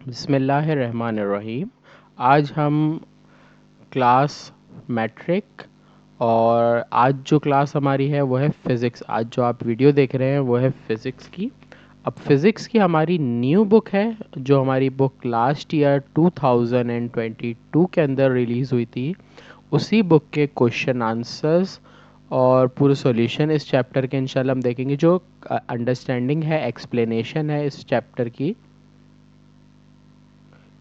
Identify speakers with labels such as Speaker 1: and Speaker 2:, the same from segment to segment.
Speaker 1: बिस्मिल्लाहिर्रहमानिर्रहीम। आज हम क्लास मैट्रिक और आज जो क्लास हमारी है वो है फ़िज़िक्स। आज जो आप वीडियो देख रहे हैं वो है फ़िज़िक्स की। अब फ़िज़िक्स की हमारी न्यू बुक है, जो हमारी बुक लास्ट ईयर 2022 के अंदर रिलीज़ हुई थी। उसी बुक के क्वेश्चन आंसर्स और पूरे सॉल्यूशन इस चैप्टर के इंशाल्लाह हम देखेंगे। जो अंडरस्टैंडिंग है, एक्सप्लेनेशन है इस चैप्टर की,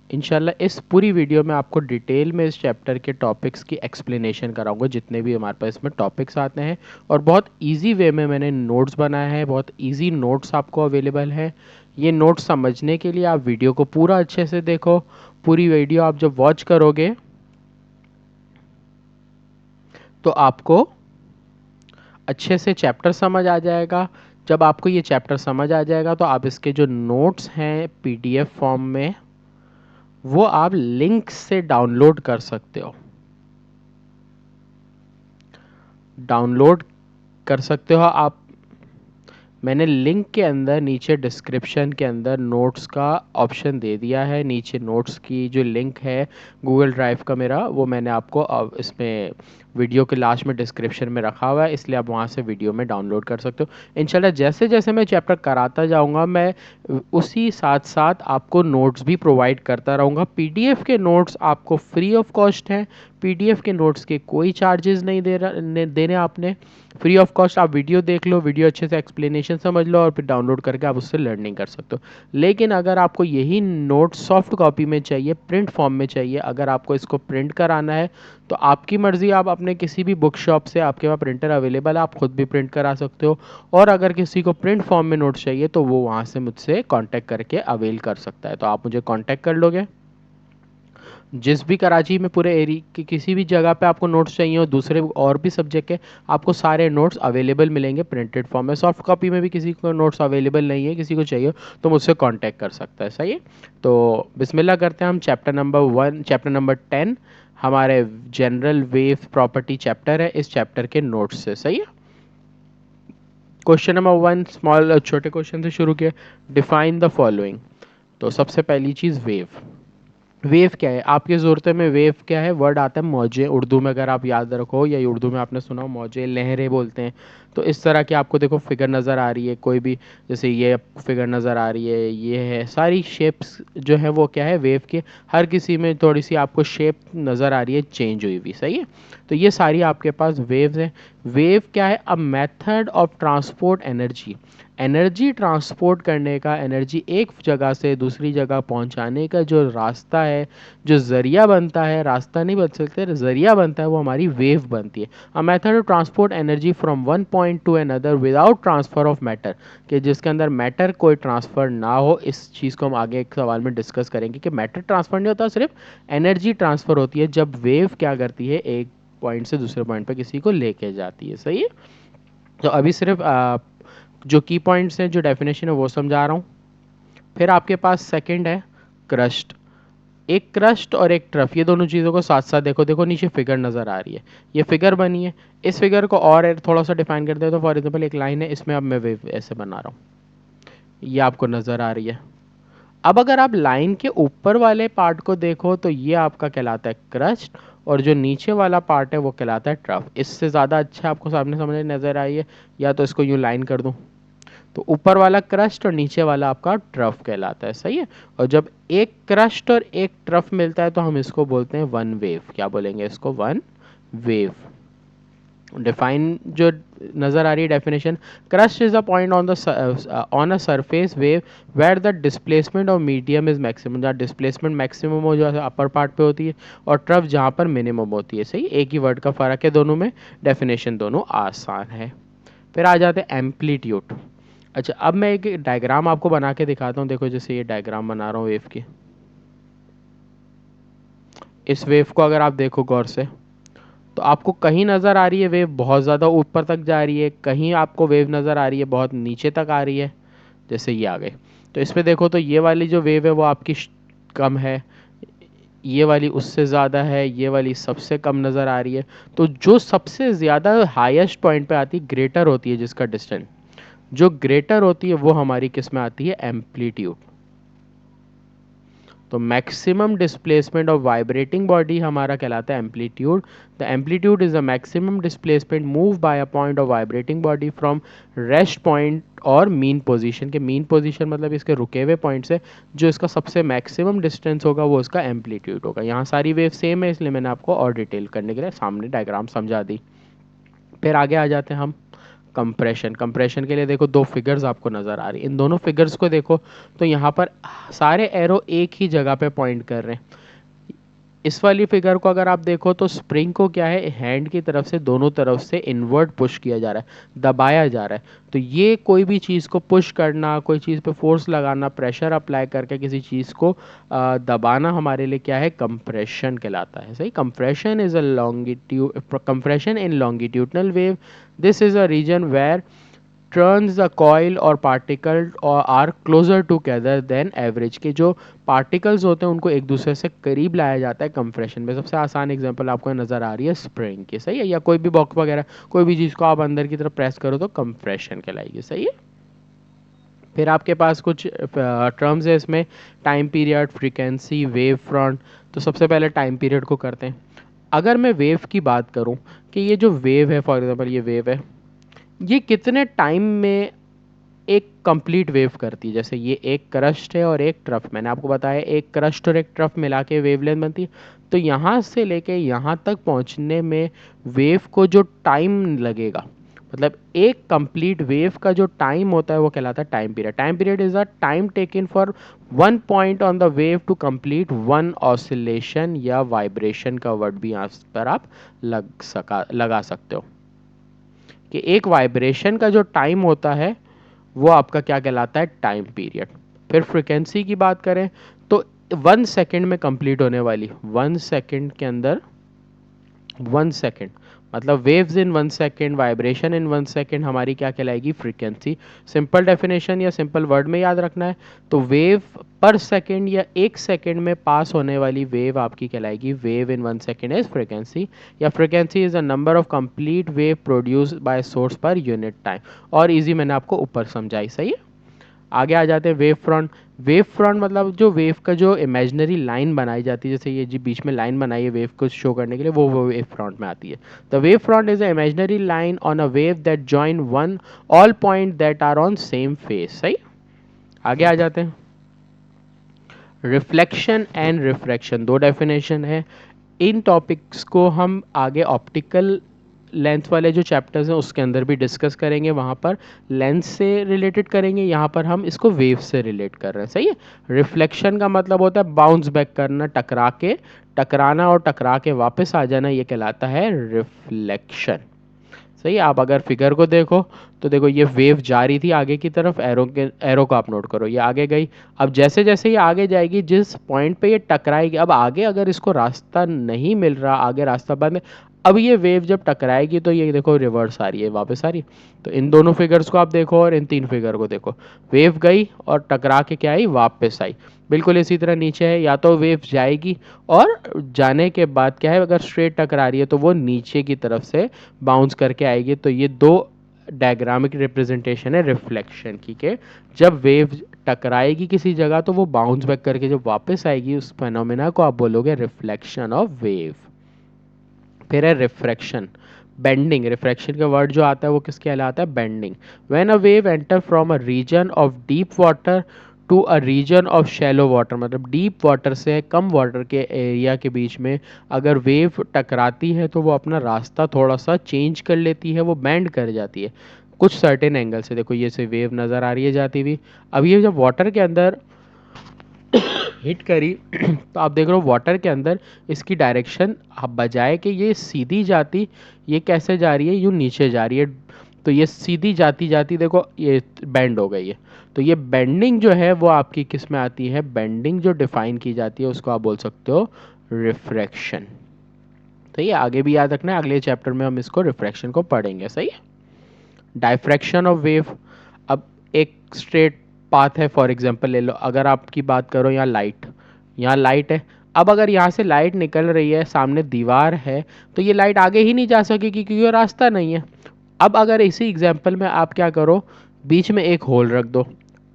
Speaker 1: इंशाल्लाह इस पूरी वीडियो में आपको डिटेल में इस चैप्टर के टॉपिक्स की एक्सप्लेनेशन कराऊंगा, जितने भी हमारे पास इसमें टॉपिक्स आते हैं। और बहुत इजी वे में मैंने नोट्स बनाए हैं, बहुत इजी नोट्स आपको अवेलेबल है। ये नोट्स समझने के लिए आप वीडियो को पूरा अच्छे से देखो। पूरी वीडियो आप जब वॉच करोगे तो आपको अच्छे से चैप्टर समझ आ जाएगा। जब आपको ये चैप्टर समझ आ जाएगा तो आप इसके जो नोट्स हैं पीडीएफ फॉर्म में, वो आप लिंक से डाउनलोड कर सकते हो। डाउनलोड कर सकते हो आप। मैंने लिंक के अंदर नीचे डिस्क्रिप्शन के अंदर नोट्स का ऑप्शन दे दिया है। नीचे नोट्स की जो लिंक है गूगल ड्राइव का मेरा, वो मैंने आपको अब इसमें वीडियो के लास्ट में डिस्क्रिप्शन में रखा हुआ है, इसलिए आप वहाँ से वीडियो में डाउनलोड कर सकते हो। इंशाल्लाह जैसे जैसे मैं चैप्टर कराता जाऊँगा, मैं उसी साथ साथ आपको नोट्स भी प्रोवाइड करता रहूँगा। पीडीएफ के नोट्स आपको फ्री ऑफ कॉस्ट हैं। पीडीएफ के नोट्स के कोई चार्जेस नहीं देने आपने। फ्री ऑफ कॉस्ट आप वीडियो देख लो, वीडियो अच्छे से एक्सप्लेनेशन समझ लो और फिर डाउनलोड करके आप उससे लर्निंग कर सकते हो। लेकिन अगर आपको यही नोट सॉफ्ट कॉपी में चाहिए, प्रिंट फॉर्म में चाहिए, अगर आपको इसको प्रिंट कराना है तो आपकी मर्ज़ी, आप अपने किसी भी बुक शॉप से, आपके पास प्रिंटर अवेलेबल है, आप खुद भी प्रिंट करा सकते हो। और अगर किसी को प्रिंट फॉर्म में नोट्स चाहिए तो वो वहाँ से मुझसे कांटेक्ट करके अवेल कर सकता है। तो आप मुझे कांटेक्ट कर लोगे। जिस भी कराची में पूरे एरिया की किसी भी जगह पे आपको नोट्स चाहिए हो, दूसरे और भी सब्जेक्ट के, आपको सारे नोट्स अवेलेबल मिलेंगे प्रिंटेड फॉर्म में। सॉफ्ट कॉपी में भी किसी को नोट्स अवेलेबल नहीं है, किसी को चाहिए तो मुझसे कांटेक्ट कर सकता है। सही है, तो बिस्मिल्लाह करते हैं हम। चैप्टर नंबर 10 हमारे जनरल वेव प्रॉपर्टी चैप्टर है, इस चैप्टर के नोट्स से। सही है। क्वेश्चन नंबर 1 स्मॉल छोटे क्वेश्चन से शुरू किया। Define the following. तो सबसे पहली चीज़ वेव। वेव क्या है आपकी ज़रूरत में? वेव क्या है? वर्ड आता है मौजे, उर्दू में अगर आप याद रखो, या उर्दू में आपने सुना हो मौजे, लहरें बोलते हैं। तो इस तरह की आपको देखो फिगर नज़र आ रही है, कोई भी, जैसे ये फिगर नज़र आ रही है, ये है, सारी शेप्स जो है वो क्या है, वेव के। हर किसी में थोड़ी सी आपको शेप नज़र आ रही है चेंज हुई हुई। सही है, तो ये सारी आपके पास वेव्स हैं। वेव क्या है? A method of transport energy. Energy transport करने का, एनर्जी एक जगह से दूसरी जगह पहुंचाने का जो रास्ता है, जो ज़रिया बनता है, रास्ता नहीं बन सकते, ज़रिया बनता है, वो हमारी वेव बनती है। A method of transport energy from one point two another without transfer of matter, कि जिसके अंदर मैटर कोई ट्रांसफ़र ना हो। इस चीज़ को हम आगे एक सवाल में डिस्कस करेंगे कि मैटर ट्रांसफ़र नहीं होता, सिर्फ एनर्जी ट्रांसफ़र होती है जब वेव क्या करती है, एक पॉइंट से दूसरे पॉइंट पे किसी को लेके जाती है। सही है, तो अभी सिर्फ जो की पॉइंट्स हैं, जो डेफिनेशन है वो समझा रहा हूँ। फिर आपके पास सेकंड है क्रस्ट। एक क्रस्ट और एक ट्रफ, ये दोनों चीज़ों को साथ साथ देखो। देखो नीचे फिगर नज़र आ रही है, ये फिगर बनी है। इस फिगर को और थोड़ा सा डिफाइन करते हैं तो फॉर एग्जांपल एक लाइन है, इसमें अब मैं वेव ऐसे बना रहा हूँ, ये आपको नज़र आ रही है। अब अगर आप लाइन के ऊपर वाले पार्ट को देखो तो ये आपका कहलाता है क्रस्ट, और जो नीचे वाला पार्ट है वो कहलाता है ट्रफ। इससे ज़्यादा अच्छा आपको सामने समझ नज़र आई है, या तो इसको यूँ लाइन कर दूँ, तो ऊपर वाला क्रस्ट और नीचे वाला आपका ट्रफ कहलाता है। सही है, और जब एक क्रस्ट और एक ट्रफ मिलता है तो हम इसको बोलते हैं वन वेव। क्या बोलेंगे इसको? One wave. डिफाइन जो नज़र आ रही है definition, crest is a point on a surface wave where the displacement of medium is maximum, जहाँ डिस्प्लेसमेंट मैक्सिमम हो जो अपर पार्ट पे होती है, और ट्रफ जहाँ पर मिनिमम होती है। सही, एक ही वर्ड का फ़र्क है दोनों में, डेफिनेशन दोनों आसान है। फिर आ जाते हैं एम्पलीट्यूड। अच्छा, अब मैं एक डायग्राम आपको बना के दिखाता हूँ। देखो जैसे ये डायग्राम बना रहा हूँ वेव की। इस वेव को अगर आप देखो गौर से तो आपको कहीं नज़र आ रही है वेव बहुत ज़्यादा ऊपर तक जा रही है, कहीं आपको वेव नज़र आ रही है बहुत नीचे तक आ रही है। जैसे ये आ गए, तो इस पे देखो तो ये वाली जो वेव है वो आपकी कम है, ये वाली उससे ज़्यादा है, ये वाली सबसे कम नज़र आ रही है। तो जो सबसे ज़्यादा हाईएस्ट पॉइंट पे आती है, ग्रेटर होती है जिसका डिस्टेंस, जो ग्रेटर होती है वो हमारी किस में आती है? एम्पलीट्यूड। तो maximum displacement of vibrating body हमारा कहलाता है amplitude. The amplitude is the maximum displacement move by a point of vibrating body from rest point और मीन पोजीशन के, मीन पोजीशन मतलब इसके रुके हुए पॉइंट से जो इसका सबसे मैक्सिमम डिस्टेंस होगा वो इसका एम्पलीट्यूड होगा। यहाँ सारी वेव सेम है इसलिए मैंने आपको और डिटेल करने के लिए सामने डायग्राम समझा दी। फिर आगे आ जाते हैं हम कंप्रेशन। कंप्रेशन के लिए देखो दो फिगर्स आपको नज़र आ रही है, इन दोनों फिगर्स को देखो तो यहाँ पर सारे एरो एक ही जगह पे पॉइंट कर रहे हैं। इस वाली फिगर को अगर आप देखो तो स्प्रिंग को क्या है, हैंड की तरफ से दोनों तरफ से इनवर्ड पुश किया जा रहा है, दबाया जा रहा है। तो ये कोई भी चीज़ को पुश करना, कोई चीज़ पे फोर्स लगाना, प्रेशर अप्लाई करके किसी चीज़ को दबाना हमारे लिए क्या है, कंप्रेशन कहलाता है। सही, compression is a longitude, compression in longitudinal wave, this is a region where turns the coil और पार्टिकल और are closer together than average, के जो पार्टिकल्स होते हैं उनको एक दूसरे से करीब लाया जाता है कंप्रेशन में। सबसे आसान एग्जांपल आपको नज़र आ रही है स्प्रिंग की, सही है, या कोई भी बॉक्स वगैरह कोई भी चीज़ को आप अंदर की तरफ प्रेस करो तो कंप्रेशन कहलाएगी। सही है। फिर आपके पास कुछ टर्म्स है इसमें, time period, frequency, wave front. तो सबसे पहले टाइम पीरियड को करते हैं। अगर मैं वेव की बात करूं कि ये जो वेव है, फॉर एग्जांपल ये वेव है, ये कितने टाइम में एक कंप्लीट वेव करती है। जैसे ये एक क्रस्ट है और एक ट्रफ, मैंने आपको बताया एक क्रस्ट और एक ट्रफ मिला के वेवलेंथ बनती है। तो यहाँ से लेके यहाँ तक पहुँचने में वेव को जो टाइम लगेगा, मतलब एक कंप्लीट वेव का जो टाइम होता है वो कहलाता है time period. Time period is a time taken for one point on the wave to complete one oscillation, या वाइब्रेशन का वर्ड भी यहाँ पर आप लगा सकते हो कि एक वाइब्रेशन का जो टाइम होता है वो आपका क्या कहलाता है, टाइम पीरियड। फिर फ्रिक्वेंसी की बात करें तो 1 सेकेंड में कंप्लीट होने वाली, 1 सेकेंड के अंदर, 1 सेकेंड मतलब waves in 1 second, vibration in 1 second हमारी क्या कहलाएगी, फ्रीक्वेंसी। सिंपल डेफिनेशन या सिंपल वर्ड में याद रखना है तो वेव पर सेकेंड या 1 सेकेंड में पास होने वाली वेव आपकी कहलाएगी wave in 1 second is frequency, या frequency is a number of complete wave produced by source per unit time. और इजी मैंने आपको ऊपर समझाई। सही है। आगे आ जाते हैं वेव फ्रंट। वेव फ्रंट मतलब जो वेव का जो इमेजिनरी लाइन बनाई जाती है, जैसे ये जी बीच में लाइन बनाई है वेव को शो करने के लिए, वो वेव फ्रंट में आती है। The wave front is a imaginary line on a wave that join one all point that are on same face. सही। आगे आ जाते हैं रिफ्लेक्शन एंड रिफ्रैक्शन, दो डेफिनेशन है। इन टॉपिक्स को हम आगे ऑप्टिकल लेंथ वाले जो चैप्टर्स हैं उसके अंदर भी डिस्कस करेंगे, वहाँ पर लेंस से रिलेटेड करेंगे, यहाँ पर हम इसको वेव से रिलेट कर रहे हैं। सही है। रिफ्लेक्शन का मतलब होता है बाउंस बैक करना, टकराना और टकरा के वापस आ जाना, ये कहलाता है रिफ्लेक्शन। सही है। आप अगर फिगर को देखो तो देखो ये वेव जा रही थी आगे की तरफ, एरो को आप नोट करो, ये आगे गई। अब जैसे जैसे ये आगे जाएगी जिस पॉइंट पे ये टकराएगी, अब आगे अगर इसको रास्ता नहीं मिल रहा, आगे रास्ता बंद है, अब ये वेव जब टकराएगी तो ये देखो रिवर्स आ रही है, वापस आ रही है। तो इन दोनों फिगर्स को आप देखो और इन तीन फिगर को देखो, वेव गई और टकरा के क्या आई, वापस आई। बिल्कुल इसी तरह नीचे है, या तो वेव जाएगी और जाने के बाद क्या है, अगर स्ट्रेट टकरा रही है तो वो नीचे की तरफ से बाउंस करके आएगी। तो ये दो डायग्रामिक रिप्रेजेंटेशन है रिफ्लेक्शन की, के जब वेव टकराएगी किसी जगह तो वो बाउंस बैक करके जब वापस आएगी, उस फेनोमेना को आप बोलोगे रिफ्लेक्शन ऑफ वेव। फिर है रिफ्रैक्शन, बेंडिंग। रिफ्रैक्शन का वर्ड जो आता है वो किसके कहलाता है, bending. When a wave enter from a region of deep water to a region of shallow water, मतलब डीप वाटर से कम वाटर के एरिया के बीच में अगर वेव टकराती है तो वो अपना रास्ता थोड़ा सा चेंज कर लेती है, वो बेंड कर जाती है कुछ सर्टेन एंगल से। देखो ये से वेव नज़र आ रही है जाती हुई। अब ये जब वाटर के अंदर हिट करी तो आप देख रहे हो वाटर के अंदर इसकी डायरेक्शन बजाय कि ये सीधी जाती, ये कैसे जा रही है, यूँ नीचे जा रही है। तो ये सीधी जाती जाती देखो ये बेंड हो गई है। तो ये बेंडिंग जो है वो आपकी किस में आती है, बेंडिंग जो डिफाइन की जाती है उसको आप बोल सकते हो रिफ्रैक्शन। तो ये आगे भी याद रखना है, अगले चैप्टर में हम इसको रिफ्रैक्शन को पढ़ेंगे। सही है। Diffraction of wave. अब एक स्ट्रेट पाथ है, फॉर एग्जांपल ले लो, अगर आपकी बात करो यहाँ लाइट है। अब अगर यहाँ से लाइट निकल रही है, सामने दीवार है, तो ये लाइट आगे ही नहीं जा सकेगी क्योंकि ये रास्ता नहीं है। अब अगर इसी एग्जांपल में आप क्या करो, बीच में एक होल रख दो।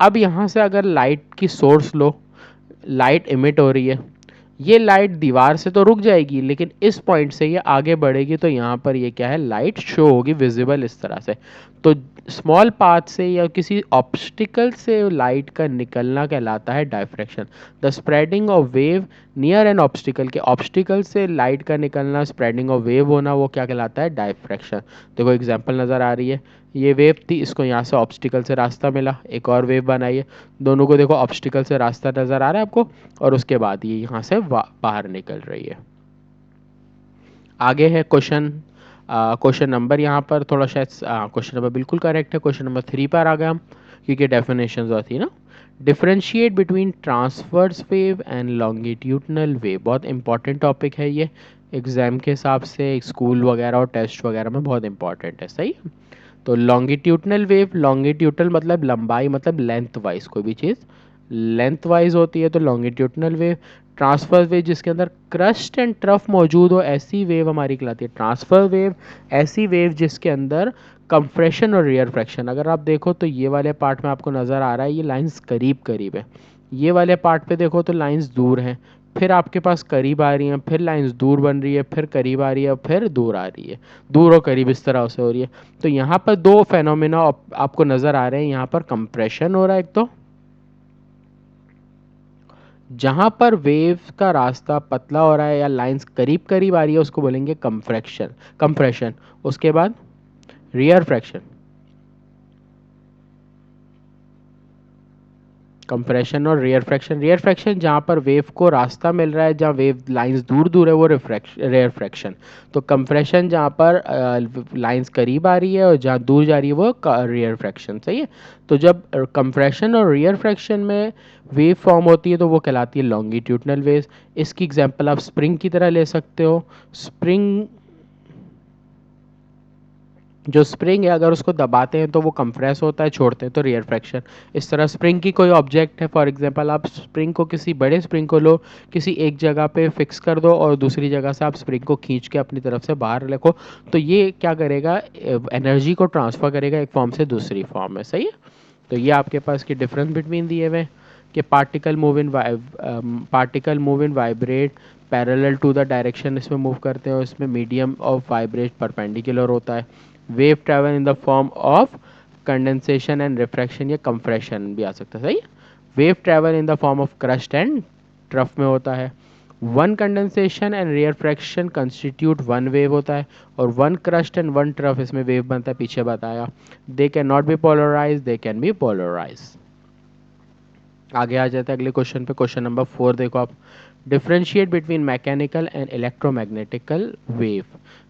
Speaker 1: अब यहाँ से अगर लाइट की सोर्स लो, लाइट इमिट हो रही है, ये लाइट दीवार से तो रुक जाएगी लेकिन इस पॉइंट से ये आगे बढ़ेगी, तो यहाँ पर ये क्या है, लाइट शो होगी विजिबल इस तरह से। तो स्मॉल पाथ से या किसी ऑब्स्टिकल से लाइट का निकलना कहलाता है diffraction. The spreading of wave near an obstacle, के ऑब्स्टिकल से लाइट का निकलना, स्प्रेडिंग ऑफ वेव होना, वो क्या कहलाता है, डायफ्रैक्शन। देखो एग्जांपल नज़र आ रही है, ये वेव थी, इसको यहाँ से ऑब्स्टिकल से रास्ता मिला, एक और वेव बनाई है, दोनों को देखो ऑब्स्टिकल से रास्ता नज़र आ रहा है आपको, और उसके बाद ये यहाँ से बाहर निकल रही है। आगे है क्वेश्चन, क्वेश्चन नंबर यहाँ पर थोड़ा शायद क्वेश्चन नंबर बिल्कुल करेक्ट है, क्वेश्चन नंबर 3 पर आ गए हम, क्योंकि डेफिनेशन होती है ना। Differentiate between transverse wave and longitudinal wave, बहुत इंपॉर्टेंट टॉपिक है ये, एग्जाम के हिसाब से स्कूल वगैरह और टेस्ट वगैरह में बहुत इंपॉर्टेंट है, सही है। तो लॉन्गिट्यूडनल वेव, लॉन्गिट्यूडनल मतलब लंबाई, मतलब लेंथ वाइज कोई भी चीज़ लेंथ वाइज होती है तो लॉन्गिट्यूडनल वेव। ट्रांसफर वेव जिसके अंदर क्रस्ट एंड ट्रफ मौजूद हो, ऐसी वेव हमारी कहलाती है ट्रांसफर वेव। ऐसी वेव जिसके अंदर कंप्रेशन और रियर फ्रैक्शन, अगर आप देखो तो ये वाले पार्ट में आपको नज़र आ रहा है ये लाइंस करीब करीब है, ये वाले पार्ट पे देखो तो लाइंस दूर हैं, फिर आपके पास करीब आ रही हैं, फिर लाइंस दूर बन रही है, फिर करीब आ रही है, फिर दूर आ रही है, दूर और करीब इस तरह से हो रही है। तो यहाँ पर दो फेनोमेना आपको नज़र आ रहे हैं, यहाँ पर कंप्रेशन हो रहा है एक तो, जहां पर वेव का रास्ता पतला हो रहा है या लाइंस करीब करीब आ रही है उसको बोलेंगे कंफ्रेक्शन कंप्रेशन। उसके बाद रियर फ्रैक्शन, कंप्रेशन और रियर फ्रैक्शन। रियर फ्रैक्शन जहाँ पर वेव को रास्ता मिल रहा है, जहाँ वेव लाइंस दूर दूर है, वो रियर फ्रैक्शन। तो कंप्रेशन जहाँ पर लाइंस करीब आ रही है और जहाँ दूर जा रही है वो रियर फ्रैक्शन, सही है। तो जब कंप्रेशन और रियर फ्रैक्शन में वेव फॉर्म होती है तो वो कहलाती है लॉन्गिट्यूडनल वेव। इसकी एग्जांपल आप स्प्रिंग की तरह ले सकते हो। स्प्रिंग, जो स्प्रिंग है अगर उसको दबाते हैं तो वो कंप्रेस होता है, छोड़ते हैं तो रियर फ्रैक्शन। इस तरह स्प्रिंग की कोई ऑब्जेक्ट है, फॉर एग्जांपल आप स्प्रिंग को, किसी बड़े स्प्रिंग को लो, किसी एक जगह पे फिक्स कर दो और दूसरी जगह से आप स्प्रिंग को खींच के अपनी तरफ से बाहर रखो, तो ये क्या करेगा, एनर्जी को ट्रांसफर करेगा एक फॉर्म से दूसरी फॉर्म में, सही है। तो ये आपके पास की डिफरेंस बिटवीन दिए हुए कि particle move in vibrate parallel to the direction, इसमें मूव करते हैं और इसमें मीडियम ऑफ वाइब्रेट परपेंडिकुलर होता है। Wave travel in the form of condensation and refraction या कंप्रेशन भी आ सकता है, सही। Wave travel in the form of crest and trough में होता है। One condensation and rear fraction constitute one wave होता है, और one crest and one trough इसमें वेव बनता है, पीछे बताया। They can not be polarise, they can be polarise. आगे आ जाता है अगले क्वेश्चन पे, क्वेश्चन नंबर 4 देखो आप। Differentiate between mechanical and electromagnetical wave.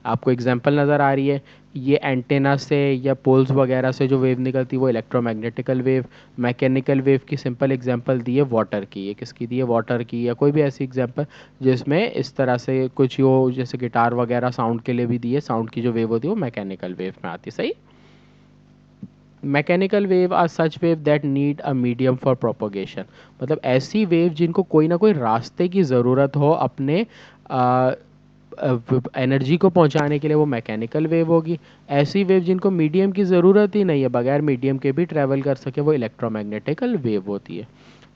Speaker 1: आपको एग्जांपल नज़र आ रही है, ये एंटेना से या पोल्स वगैरह से जो वेव निकलती है वो इलेक्ट्रोमैग्नेटिकल वेव। मैकेनिकल वेव की सिंपल एग्जांपल दी है वाटर की, ये किसकी दी है, वाटर की, या कोई भी ऐसी एग्जांपल जिसमें इस तरह से कुछ हो, जैसे गिटार वगैरह साउंड के लिए भी दी है, साउंड की जो वेव होती है वो मैकेनिकल वेव में आती है, सही। Mechanical wave are such wave that need a medium for propagation, मतलब ऐसी वेव जिनको कोई ना कोई रास्ते की ज़रूरत हो अपने एनर्जी को पहुंचाने के लिए, वो मैकेनिकल वेव होगी। ऐसी वेव जिनको मीडियम की ज़रूरत ही नहीं है, बगैर मीडियम के भी ट्रैवल कर सके, वो इलेक्ट्रोमैग्नेटिकल वेव होती है।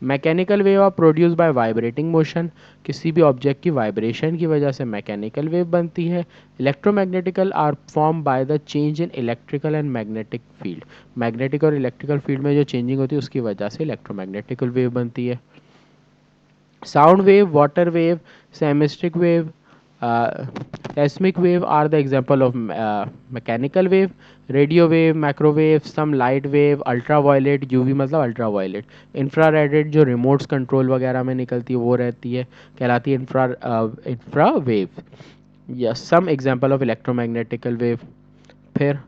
Speaker 1: Mechanical wave are produce by vibrating motion, किसी भी ऑब्जेक्ट की वाइब्रेशन की वजह से मैकेनिकल वेव बनती है। Electromagnetical are form by the change in electrical and magnetic field, magnetic और इलेक्ट्रिकल फील्ड में जो चेंजिंग होती है उसकी वजह से इलेक्ट्रोमैग्नेटिकल वेव बनती है। Sound wave, water wave, seismic wave, seismic wave are the example of mechanical wave. Radio wave, microwave, some light wave, ultraviolet, UV मतलब अल्ट्रावायलेट, इंफ्रारेड जो रिमोट्स कंट्रोल वगैरह में निकलती है वो रहती है, कहलाती है infra wave. Yes, some example of electromagnetical wave. फिर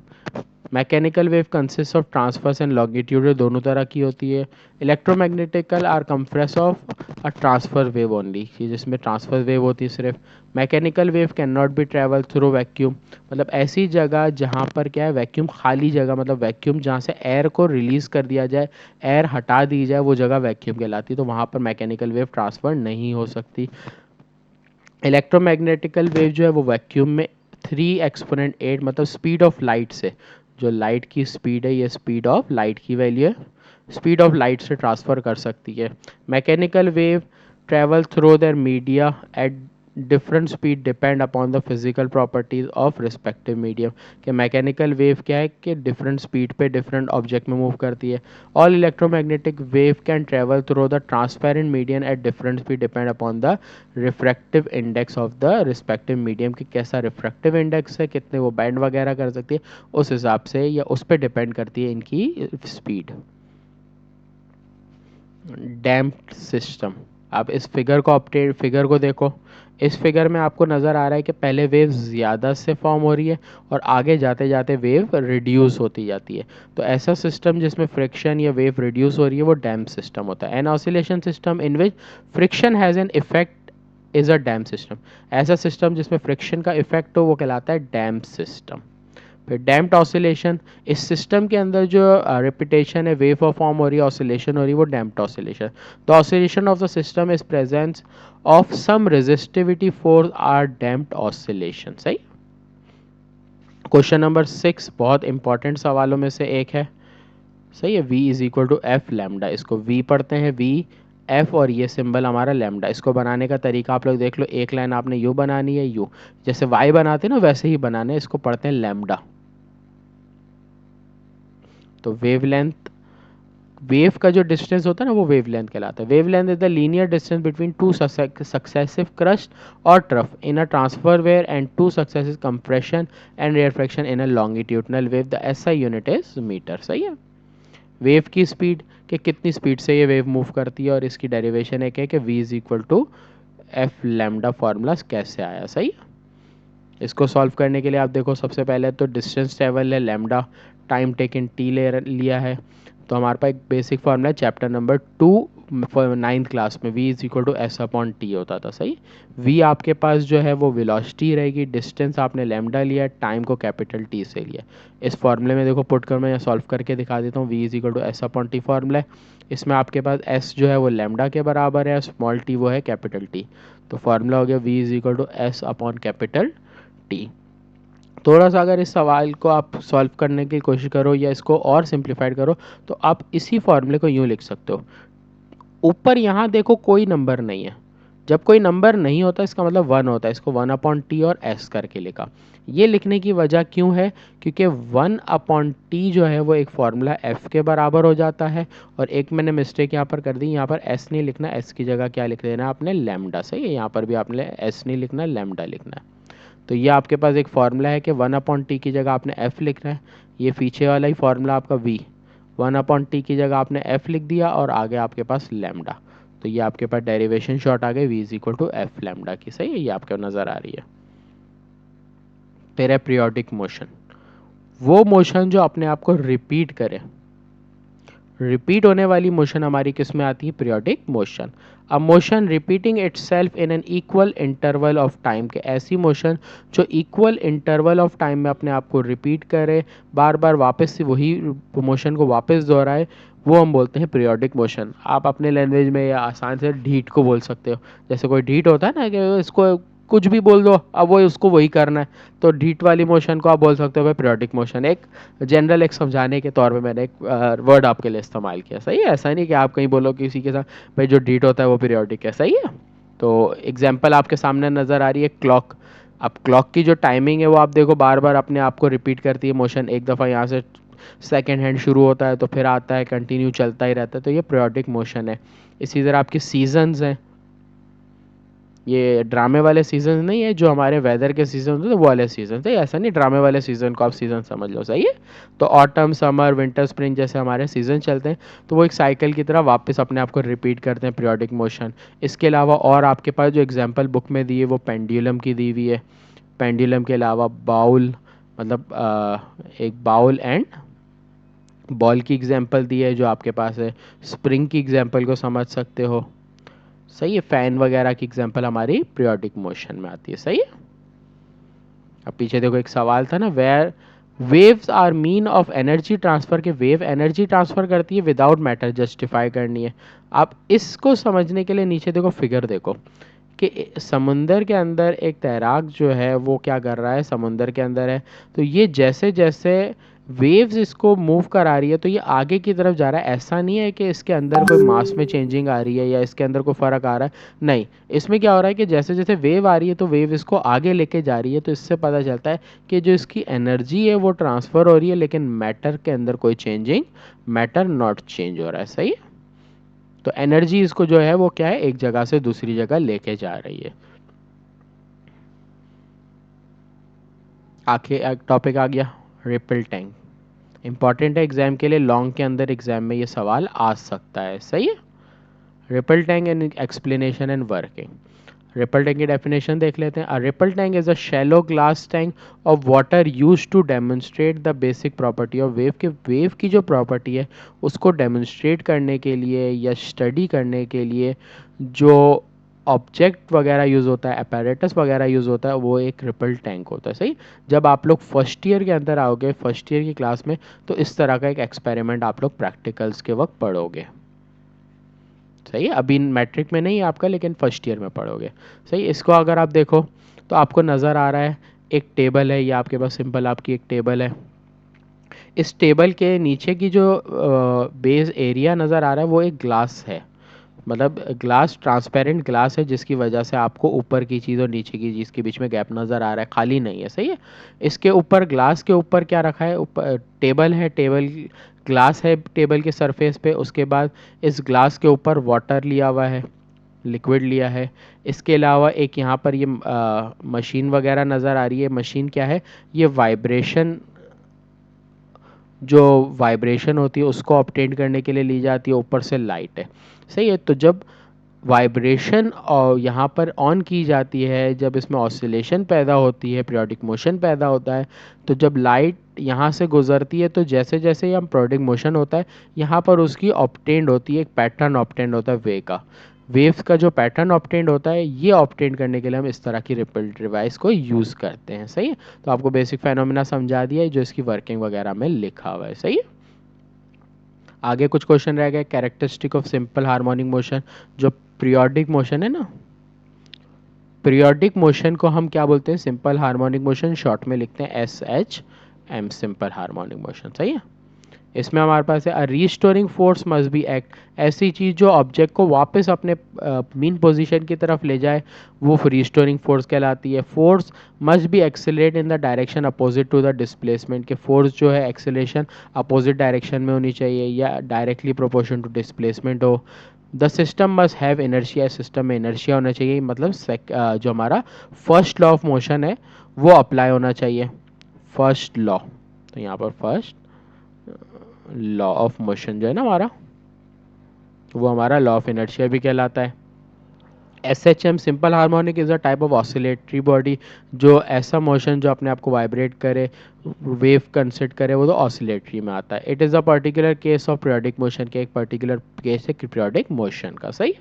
Speaker 1: mechanical wave consist of transfers and longitude, दोनों तरह की होती है। Electromagnetical are compress of a transfer wave only, जिसमें ट्रांसफर वेव होती है सिर्फ। Mechanical wave can not be travel through vacuum, मतलब ऐसी जगह जहाँ पर क्या है, वैक्यूम, खाली जगह, मतलब वैक्यूम जहाँ से एयर को रिलीज कर दिया जाए, एयर हटा दी जाए, वो जगह वैक्यूम कहलाती है, तो वहाँ पर मैकेनिकल वेव ट्रांसफर नहीं हो सकती। इलेक्ट्रोमैग्नेटिकल वेव जो है वो वैक्यूम में 3 एक्सपोनेंट 8, मतलब स्पीड ऑफ लाइट से, जो लाइट की स्पीड है, ये स्पीड ऑफ लाइट की वैल्यू है, स्पीड ऑफ लाइट से ट्रांसफ़र कर सकती है। Mechanical wave travel through their media at different speed depend upon the physical properties of respective medium. कि मैकेनिकल वेव क्या है कि डिफरेंट स्पीड पे डिफरेंट ऑब्जेक्ट में मूव करती है। All electromagnetic wave can travel through the transparent medium at different speed depend upon the refractive index of the respective medium. कि कैसा रिफ्रैक्टिव इंडेक्स है, कितने वो बैंड वगैरह कर सकती है, उस हिसाब से या उस पर डिपेंड करती है इनकी स्पीड। डैम्प्ड सिस्टम, आप इस फिगर को अपडेट फिगर को देखो। इस फिगर में आपको नज़र आ रहा है कि पहले वेव ज़्यादा से फॉर्म हो रही है और आगे जाते जाते वेव रिड्यूस होती जाती है। तो ऐसा सिस्टम जिसमें फ्रिक्शन या वेव रिड्यूस हो रही है वो डैम्प सिस्टम होता है। An oscillation system in which friction has an effect is a damp system. ऐसा सिस्टम जिसमें फ्रिक्शन का इफेक्ट हो वो कहलाता है डैम्प सिस्टम। फिर डैम्प्ड ऑसिलेशन, इस सिस्टम के अंदर जो रिपीटेशन है, वेव ऑफ फॉर्म हो रही है, ऑसिलेशन हो रही है, वो damped oscillation. The oscillation of the system is presence of some resistivity force are damped oscillation. सही। क्वेश्चन नंबर 6 बहुत इंपॉर्टेंट सवालों में से एक है। सही है। v is equal to F lambda, इसको v पढ़ते हैं, v एफ और ये सिंबल हमारा लैम्डा। इसको बनाने का तरीका आप लोग देख लो, एक लाइन आपने यू बनानी है, यू जैसे y बनाते हैं ना वैसे ही बनाने हैं। इसको पढ़ते हैं लैम्डा। तो वेवलेंथ, वेव का जो डिस्टेंस होता है ना वो वेवलेंथ कहलाता है। Wavelength is the linear distance between two successive crest और trough in a transfer where and two successive compression and rarefaction in a longitudinal wave. The SI unit is metre. सही है। Wave की speed, कि कितनी speed से ये wave move करती है, और इसकी डेरिवेशन एक है कि v is equal to F lambda. Formula कैसे आया। सही है। इसको सॉल्व करने के लिए आप देखो, सबसे पहले तो डिस्टेंस ट्रेवल है लैम्डा, टाइम टेकन टी ले लिया है। तो हमारे पास एक बेसिक फार्मूला है चैप्टर नंबर 2 नाइन्थ क्लास में, v is equal to S upon T होता था। सही। v आपके पास जो है वो वेलोसिटी रहेगी, डिस्टेंस आपने लैम्डा लिया, टाइम को कैपिटल टी से लिया। इस फॉर्मूले में देखो पुट कर मैं यहाँ सॉल्व करके दिखा देता हूँ। v is equal to S upon T formula है। इसमें आपके पास s जो है वो लैम्डा के बराबर है, स्मॉल t वो है कैपिटल टी। तो फार्मूला हो गया v is equal to S upon capital T. थोड़ा सा अगर इस सवाल को आप सॉल्व करने की कोशिश करो या इसको और सिंप्लीफाइड करो तो आप इसी फॉर्मूले को यूँ लिख सकते हो। ऊपर यहाँ देखो कोई नंबर नहीं है, जब कोई नंबर नहीं होता इसका मतलब 1 होता है। इसको 1 अपॉन टी और एस करके लिखा। ये लिखने की वजह क्यों है, क्योंकि 1 अपॉन टी जो है वो एक फार्मूला एफ के बराबर हो जाता है। और एक मैंने मिस्टेक यहाँ पर कर दी, यहाँ पर एस नहीं लिखना, एस की जगह क्या लिख देना आपने, लैम्डा। सही है। यहाँ पर भी आपने एस नहीं लिखना, लैम्डा लिखना है। तो ये आपके पास एक फार्मूला है कि 1 अपॉन टी की जगह आपने एफ लिखना है। ये पीछे वाला ही फार्मूला आपका v, 1 अपॉन टी की जगह आपने एफ लिख दिया और आगे आपके पास लैम्डा। तो ये आपके पास डेरिवेशन शॉर्ट आ गई v is equal to F lambda की। सही है। ये आपको नज़र आ रही है। फिर है पीरियोडिक मोशन, वो मोशन जो अपने आप को रिपीट करे। रिपीट होने वाली मोशन हमारी किस में आती है, periodic motion. A motion repeating itself in an equal interval of time, के ऐसी मोशन जो इक्वल इंटरवल ऑफ टाइम में अपने आप को रिपीट करे, बार बार वापस से वही मोशन को वापस दोहराए, वो हम बोलते हैं पीरियोडिक मोशन। आप अपने लैंग्वेज में या आसान से ढीठ को बोल सकते हो। जैसे कोई ढीठ होता है ना कि इसको कुछ भी बोल दो, अब वो उसको वही करना है, तो ढीठ वाली मोशन को आप बोल सकते हो भाई पीरियोडिक मोशन। एक जनरल एक समझाने के तौर पे मैंने एक वर्ड आपके लिए इस्तेमाल किया। सही है। ऐसा नहीं कि आप कहीं बोलो किसी के साथ भाई जो ढीठ होता है वो पीरियोडिक है। सही है। तो एग्जाम्पल आपके सामने नज़र आ रही है क्लॉक। अब क्लॉक की जो टाइमिंग है वो आप देखो बार बार अपने आप को रिपीट करती है मोशन। एक दफ़ा यहाँ से सेकेंड हैंड शुरू होता है तो फिर आता है, कंटिन्यू चलता ही रहता है, तो ये पीरियोडिक मोशन है। इसी तरह आपके सीजन्स हैं, ये ड्रामे वाले सीजन नहीं है जो हमारे वेदर के सीजन होते हैं, वो वाले सीजन थे। ऐसा नहीं ड्रामे वाले सीजन को आप सीजन समझ लो। सही है। तो ऑटम, समर, विंटर, स्प्रिंग जैसे हमारे सीजन चलते हैं तो वो एक साइकिल की तरह वापस अपने आप को रिपीट करते हैं, पीरियोडिक मोशन। इसके अलावा और आपके पास जो एग्जाम्पल बुक में दी है वो पेंडुलम की दी हुई है। पेंडुलम के अलावा बाउल, मतलब एक बाउल एंड बॉल की एग्जाम्पल दी है जो आपके पास है। स्प्रिंग की एग्जाम्पल को समझ सकते हो। सही है। फैन वगैरह की एग्जांपल हमारी पीरियोडिक मोशन में आती है। सही है। अब पीछे देखो एक सवाल था ना, where waves are mean of energy transfer, के वेव एनर्जी ट्रांसफर करती है विदाउट मैटर, जस्टिफाई करनी है। आप इसको समझने के लिए नीचे देखो फिगर देखो कि समुंदर के अंदर एक तैराक जो है वो क्या कर रहा है, समुंदर के अंदर है, तो ये जैसे जैसे वेव्स इसको मूव करा रही है तो ये आगे की तरफ जा रहा है। ऐसा नहीं है कि इसके अंदर कोई मास में चेंजिंग आ रही है या इसके अंदर कोई फ़र्क आ रहा है, नहीं। इसमें क्या हो रहा है कि जैसे जैसे वेव आ रही है तो वेव इसको आगे लेके जा रही है, तो इससे पता चलता है कि जो इसकी एनर्जी है वो ट्रांसफ़र हो रही है, लेकिन मैटर के अंदर कोई चेंजिंग, मैटर नॉट चेंज हो रहा है। सही है। तो एनर्जी इसको जो है वो क्या है, एक जगह से दूसरी जगह लेके जा रही है। आखिर टॉपिक आ गया रिपल टैंक। इंपॉर्टेंट है एग्जाम के लिए, लॉन्ग के अंदर एग्जाम में ये सवाल आ सकता है। सही है। Ripple tank and explanation and working. Ripple tank की डेफिनेशन देख लेते हैं। A ripple tank is a shallow glass tank of water use to demonstrate the basic property of wave. के वेव की जो प्रॉपर्टी है उसको डेमोन्स्ट्रेट करने के लिए या स्टडी करने के लिए जो ऑब्जेक्ट वगैरह यूज़ होता है, अपैरेटस वगैरह यूज़ होता है, वो एक रिपल टैंक होता है। सही। जब आप लोग फर्स्ट ईयर के अंदर आओगे, फर्स्ट ईयर की क्लास में, तो इस तरह का एक एक्सपेरिमेंट आप लोग प्रैक्टिकल्स के वक्त पढ़ोगे। सही है। अभी मैट्रिक में नहीं है आपका, लेकिन फर्स्ट ईयर में पढ़ोगे। सही। इसको अगर आप देखो तो आपको नज़र आ रहा है एक टेबल है, ये आपके पास सिंपल आपकी एक टेबल है। इस टेबल के नीचे की जो बेस एरिया नज़र आ रहा है वो एक ग्लास है, मतलब ग्लास, ट्रांसपेरेंट ग्लास है, जिसकी वजह से आपको ऊपर की चीज़ और नीचे की चीज़ के बीच में गैप नज़र आ रहा है, खाली नहीं है। सही है। इसके ऊपर, ग्लास के ऊपर क्या रखा है, ऊपर टेबल है, टेबल ग्लास है टेबल के सरफेस पे। उसके बाद इस ग्लास के ऊपर वाटर लिया हुआ है, लिक्विड लिया है। इसके अलावा एक यहाँ पर ये मशीन वगैरह नज़र आ रही है। मशीन क्या है, ये वाइब्रेशन, जो वाइब्रेशन होती है उसको ऑब्टेन करने के लिए ली जाती है। ऊपर से लाइट है। सही है। तो जब वाइब्रेशन और यहाँ पर ऑन की जाती है, जब इसमें ऑसिलेशन पैदा होती है, पीरियोडिक मोशन पैदा होता है, तो जब लाइट यहाँ से गुजरती है तो जैसे जैसे यहाँ पीरियोडिक मोशन होता है, यहाँ पर उसकी ऑब्टेंड होती है, एक पैटर्न ऑब्टेंड होता है वे का। वेव्स का जो पैटर्न ऑब्टेंड होता है, ये ऑब्टेंड करने के लिए हम इस तरह की रिपल डिवाइस को यूज़ करते हैं। सही है। तो आपको बेसिक फेनोमेना समझा दिया है, जो इसकी वर्किंग वगैरह में लिखा हुआ है। सही है। आगे कुछ क्वेश्चन रह गए। Characteristic of simple harmonic motion, जो पीरियोडिक मोशन है ना, पीरियोडिक मोशन को हम क्या बोलते हैं, सिंपल हार्मोनिक मोशन, शॉर्ट में लिखते हैं SHM, सिंपल हार्मोनिक मोशन। सही है। इसमें हमारे पास है a restoring force must be act, ऐसी चीज़ जो ऑब्जेक्ट को वापस अपने मीन पोजीशन की तरफ ले जाए, वो रीस्टोरिंग फोर्स कहलाती है। Force must be accelerate in the direction opposite to the displacement, के फोर्स जो है एक्सेलरेशन अपोजिट डायरेक्शन में होनी चाहिए या डायरेक्टली प्रोपोर्शन टू डिस्प्लेसमेंट हो। The system must have inertia, system में इनर्शिया होना चाहिए, मतलब जो हमारा फर्स्ट लॉ ऑफ मोशन है वो अप्लाई होना चाहिए, फर्स्ट लॉ। तो यहाँ पर फर्स्ट लॉ ऑफ मोशन जो है ना हमारा, वो हमारा लॉ ऑफ इनर्शिया भी कहलाता है। SHM, simple harmonic, is a type of oscillatory body, जो ऐसा मोशन जो अपने आप को वाइब्रेट करे, वेव कंसिडर करे, वो तो ऑसिलेटरी में आता है। It is a particular case of periodic motion, के एक पर्टिकुलर केस है पीरियोडिक मोशन का। सही।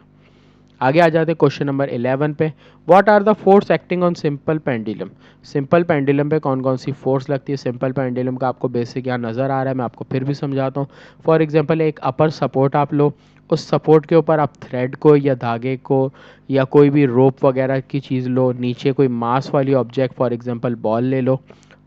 Speaker 1: आगे आ जाते हैं क्वेश्चन नंबर 11 पे। What are the force acting on simple pendulum. Simple pendulum पे कौन कौन सी फोर्स लगती है। सिंपल पेंडुलम का आपको बेसिक यहाँ नज़र आ रहा है, मैं आपको फिर भी समझाता हूँ। फॉर एग्जांपल, एक अपर सपोर्ट आप लो, उस सपोर्ट के ऊपर आप थ्रेड को या धागे को या कोई भी रोप वगैरह की चीज़ लो, नीचे कोई मास वाली ऑब्जेक्ट, फॉर एग्जांपल बॉल ले लो।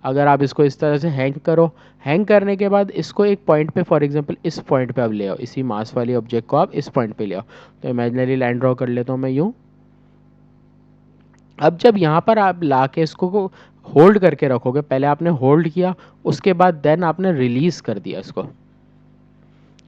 Speaker 1: अगर आप इसको इस तरह से हैंग करो, हैंग करने के बाद इसको एक पॉइंट पे, फॉर एग्जांपल इस पॉइंट पे आप ले आओ, इसी मास वाली ऑब्जेक्ट को आप इस पॉइंट पे ले आओ। तो इमेजिनरी लाइन ड्रॉ कर लेता हूँ मैं यूँ। अब जब यहाँ पर आप ला के इसको होल्ड करके रखोगे, पहले आपने होल्ड किया, उसके बाद देन आपने रिलीज़ कर दिया इसको।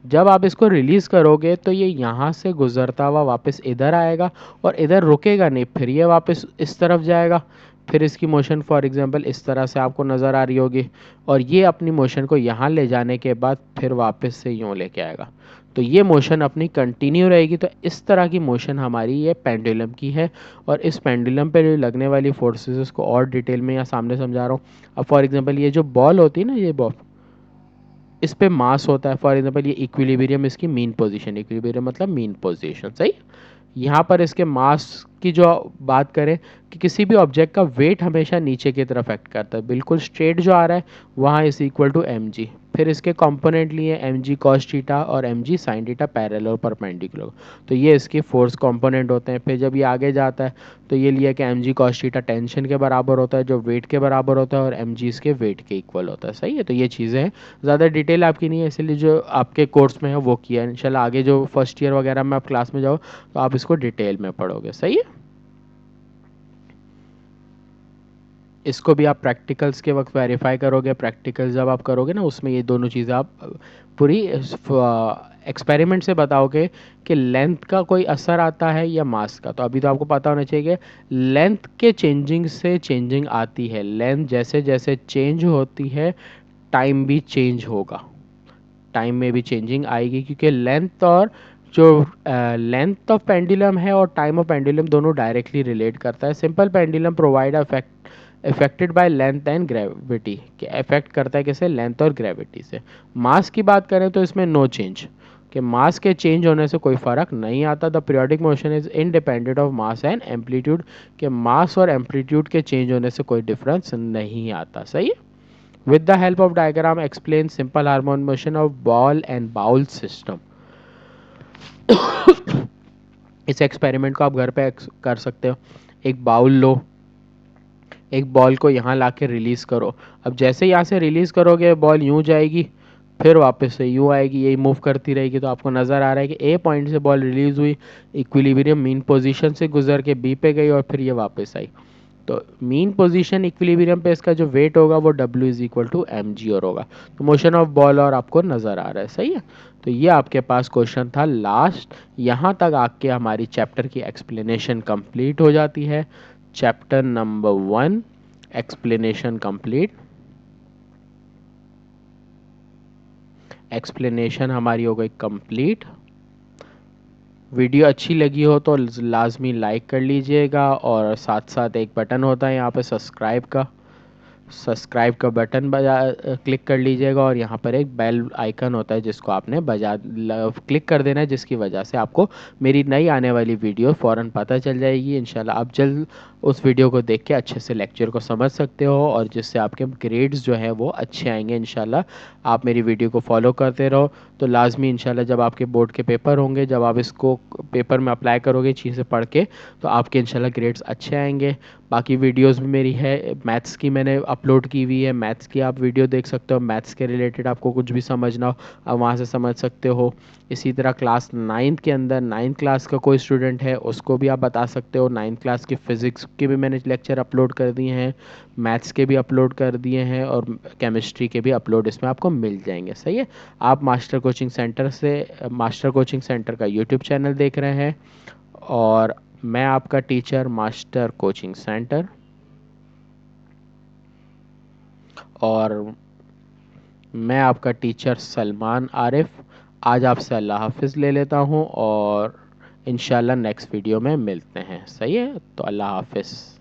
Speaker 1: जब आप इसको रिलीज़ करोगे तो ये यहाँ से गुजरता हुआ वापस इधर आएगा और इधर रुकेगा नहीं, फिर ये वापस इस तरफ जाएगा। फिर इसकी मोशन फॉर एग्जांपल इस तरह से आपको नज़र आ रही होगी, और ये अपनी मोशन को यहाँ ले जाने के बाद फिर वापस से यूँ लेके आएगा। तो ये मोशन अपनी कंटिन्यू रहेगी। तो इस तरह की मोशन हमारी ये पेंडुलम की है, और इस पेंडुलम पे लगने वाली फोर्सेस को और डिटेल में यहाँ सामने समझा रहा हूँ। अब फॉर एग्जांपल ये जो बॉल होती है ना, ये बॉल, इस पे मास होता है। फॉर एग्जांपल ये इक्विलिब्रियम, इसकी मीन पोजीशन, इक्विलिब्रियम मतलब मीन पोजीशन। सही। यहाँ पर इसके मास की जो बात करें, कि किसी भी ऑब्जेक्ट का वेट हमेशा नीचे की तरफ एक्ट करता है, बिल्कुल स्ट्रेट जो आ रहा है वहाँ इज इक्वल टू mg। फिर इसके कंपोनेंट लिए एम जी कॉस थीटा और M G sine theta parallel और परपेंडिकुलर। तो ये इसके फोर्स कंपोनेंट होते हैं। फिर जब ये आगे जाता है तो ये लिया कि M G cos theta tension के बराबर होता है, जो वेट के बराबर होता है, और एम जी इसके वेट के इक्वल होता है। सही है, तो ये चीज़ें हैं, ज़्यादा डिटेल आपकी नहीं है, इसलिए जो आपके कोर्स में है वो किया है। इंशाल्लाह आगे जो फर्स्ट ईयर वगैरह में आप क्लास में जाओ तो आप इसको डिटेल में पढ़ोगे। सही है, इसको भी आप प्रैक्टिकल्स के वक्त वेरीफाई करोगे। प्रैक्टिकल्स जब आप करोगे ना, उसमें ये दोनों चीज़ें आप पूरी एक्सपेरिमेंट से बताओगे कि लेंथ का कोई असर आता है या मास का। तो अभी तो आपको पता होना चाहिए कि लेंथ के चेंजिंग से चेंजिंग आती है। लेंथ जैसे जैसे चेंज होती है टाइम भी चेंज होगा, टाइम में भी चेंजिंग आएगी, क्योंकि लेंथ और जो लेंथ ऑफ पेंडुलम है और टाइम ऑफ पेंडुलम दोनों डायरेक्टली रिलेट करता है। Simple pendulum provide affected by length and gravity, के अफेक्ट करता है कैसे, लेंथ और ग्रेविटी से। मास की बात करें तो इसमें नो चेंज, कि मास के चेंज होने से कोई फर्क नहीं आता। The periodic motion is independent of mass and amplitude, के मास और एम्पलीट्यूड के चेंज होने से कोई डिफरेंस नहीं आता। सही है। With the help of diagram, explain simple harmonic motion of ball and bowl system. इस एक्सपेरिमेंट को आप घर पे कर सकते हो। एक बाउल लो, एक बॉल को यहाँ ला के रिलीज़ करो। अब जैसे यहाँ से रिलीज़ करोगे बॉल यूँ जाएगी, फिर वापस से यूँ आएगी, यही मूव करती रहेगी। तो आपको नज़र आ रहा है कि ए पॉइंट से बॉल रिलीज़ हुई, इक्विलिब्रियम मीन पोजीशन से गुजर के बी पे गई और फिर ये वापस आई। तो मीन पोजीशन इक्विलिब्रियम पे इसका जो वेट होगा वो W is equal to M G और होगा। तो मोशन ऑफ बॉल और आपको नज़र आ रहा है। सही है, तो ये आपके पास क्वेश्चन था लास्ट। यहाँ तक आके हमारी चैप्टर की एक्सप्लेनेशन कंप्लीट हो जाती है। Chapter number 1 explanation complete. Explanation हमारी हो गई कंप्लीट। वीडियो अच्छी लगी हो तो लाजमी लाइक कर लीजिएगा, और साथ साथ एक बटन होता है यहाँ पे सब्सक्राइब का, सब्सक्राइब का बटन क्लिक कर लीजिएगा, और यहाँ पर एक बेल आइकन होता है जिसको आपने क्लिक कर देना है, जिसकी वजह से आपको मेरी नई आने वाली वीडियो फ़ौरन पता चल जाएगी। इंशाल्लाह आप जल्द उस वीडियो को देख के अच्छे से लेक्चर को समझ सकते हो, और जिससे आपके ग्रेड्स जो हैं वो अच्छे आएंगे इंशाल्लाह। आप मेरी वीडियो को फॉलो करते रहो, तो लाजमी इंशाल्लाह जब आपके बोर्ड के पेपर होंगे, जब आप इसको पेपर में अप्लाई करोगे चीज़ें पढ़ के, तो आपके इंशाल्लाह ग्रेड्स अच्छे आएंगे। बाकी वीडियोस भी मेरी है, मैथ्स की मैंने अपलोड की हुई है, मैथ्स की आप वीडियो देख सकते हो। मैथ्स के रिलेटेड आपको कुछ भी समझना हो आप वहाँ से समझ सकते हो। इसी तरह क्लास 9th के अंदर 9th क्लास का कोई स्टूडेंट है उसको भी आप बता सकते हो। 9th क्लास की फ़िज़िक्स के भी मैंने लेक्चर अपलोड कर दिए हैं, मैथ्स के भी अपलोड कर दिए हैं, और केमिस्ट्री के भी अपलोड इसमें आपको मिल जाएंगे। सही है, आप मास्टर कोचिंग सेंटर का यूट्यूब चैनल देख रहे हैं, और मैं आपका टीचर मास्टर कोचिंग सेंटर, और मैं आपका टीचर सलमान आरिफ आज आपसे अल्लाह हाफिज़ ले लेता हूँ, और इंशाल्लाह नेक्स्ट वीडियो में मिलते हैं। सही है, तो अल्लाह हाफिज़।